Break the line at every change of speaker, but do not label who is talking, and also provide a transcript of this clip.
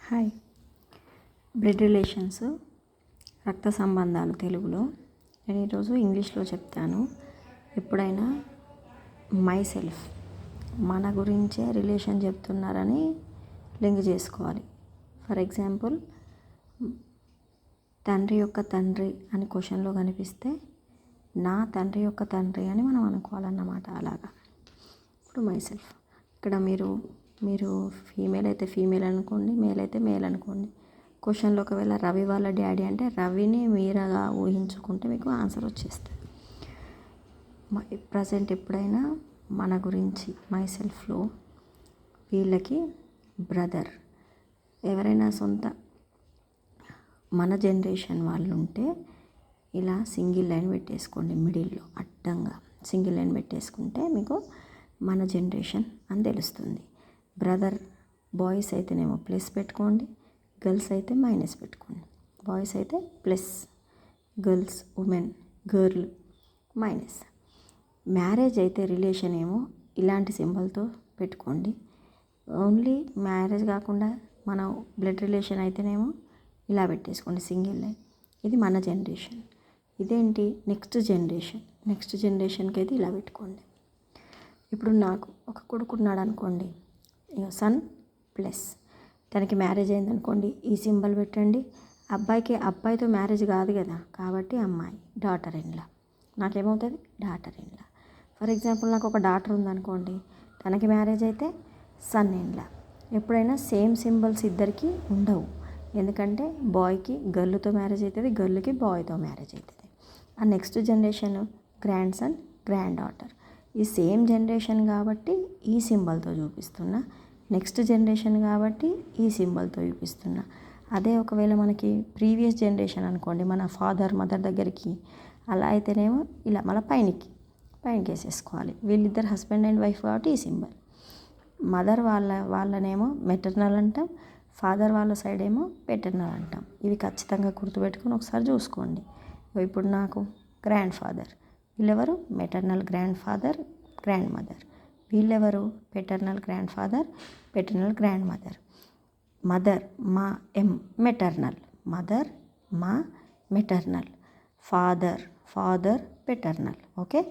Hi. Blood relations, రక్త సంబంధాలు తెలుగులో. నేను ఈరోజు ఇంగ్లీష్లో చెప్తాను. ఎప్పుడైనా మై సెల్ఫ్, మన గురించే రిలేషన్ చెప్తున్నారని లింక్ చేసుకోవాలి. ఫర్ ఎగ్జాంపుల్, తండ్రి యొక్క తండ్రి అని క్వశ్చన్లో కనిపిస్తే నా తండ్రి యొక్క తండ్రి అని మనం అనుకోవాలన్నమాట. అలాగా ఇప్పుడు మై సెల్ఫ్. ఇక్కడ మీరు ఫీమేల్ అయితే ఫీమేల్ అనుకోండి, మేల్ అయితే మేల్ అనుకోండి. క్వశ్చన్లో ఒకవేళ రవి వాళ్ళ డాడీ అంటే రవిని మీరగా ఊహించుకుంటే మీకు ఆన్సర్ వచ్చేస్తుంది. ప్రజెంట్ ఎప్పుడైనా మన గురించి మై సెల్ఫ్లో వీళ్ళకి బ్రదర్, ఎవరైనా సొంత మన జనరేషన్ వాళ్ళు ఉంటే ఇలా సింగిల్ లైన్ పెట్టేసుకోండి. మిడిల్లో అడ్డంగా సింగిల్ లైన్ పెట్టేసుకుంటే మీకు మన జనరేషన్ అని తెలుస్తుంది. బ్రదర్ బాయ్స్ అయితేనేమో ప్లస్ పెట్టుకోండి, గర్ల్స్ అయితే మైనస్ పెట్టుకోండి. బాయ్స్ అయితే plus, girls women girl minus. Marriage అయితే రిలేషన్ ఏమో ఇలాంటి సింబల్తో పెట్టుకోండి. ఓన్లీ మ్యారేజ్ కాకుండా మన బ్లడ్ రిలేషన్ అయితేనేమో ఇలా పెట్టేసుకోండి సింగిల్ లైన్. ఇది మన జనరేషన్. ఇదేంటి నెక్స్ట్ జనరేషన్కి అయితే ఇలా పెట్టుకోండి. ఇప్పుడు నాకు ఒక కొడుకు ఉన్నాడు అనుకోండి, సన్ ప్లస్, తనకి మ్యారేజ్ అయిందనుకోండి ఈ సింబల్ పెట్టండి. అబ్బాయికి అబ్బాయితో మ్యారేజ్ కాదు కదా, కాబట్టి అమ్మాయి డాటర్ ఇన్లా, నాకేమవుతుంది డాటర్ ఇన్లా. ఫర్ ఎగ్జాంపుల్, నాకు ఒక డాటర్ ఉందనుకోండి, తనకి మ్యారేజ్ అయితే సన్ ఇన్లా. ఎప్పుడైనా సేమ్ సింబల్స్ ఇద్దరికి ఉండవు, ఎందుకంటే బాయ్కి గర్ల్తో మ్యారేజ్ అవుతుంది, గర్ల్కి బాయ్తో మ్యారేజ్ అవుతుంది. ఆ next generation grand son grand daughter. ఈ సేమ్ జనరేషన్ కాబట్టి ఈ సింబల్తో చూపిస్తున్నా, నెక్స్ట్ జనరేషన్ కాబట్టి ఈ సింబల్తో చూపిస్తున్నా. అదే ఒకవేళ మనకి ప్రీవియస్ జనరేషన్ అనుకోండి, మన ఫాదర్ మదర్ దగ్గరికి, అలా అయితేనేమో ఇలా మళ్ళీ పైనకి వేసేసుకోవాలి. వీళ్ళిద్దరు హస్బెండ్ అండ్ వైఫ్ కాబట్టి ఈ సింబల్. మదర్ వాళ్ళనేమో మెటర్నల్ అంటాం, ఫాదర్ వాళ్ళ సైడ్ ఏమో పెటర్నల్ అంటాం. ఇవి ఖచ్చితంగా గుర్తుపెట్టుకొని ఒకసారి చూసుకోండి. ఇప్పుడు నాకు గ్రాండ్ ఫాదర్, వీళ్ళెవరు maternal grandfather grandmother. వీళ్ళెవరు paternal grandfather paternal grandmother. Mother మా మెటర్నల్, మదర్ మా మెటర్నల్, ఫాదర్ పెటర్నల్. ఓకే.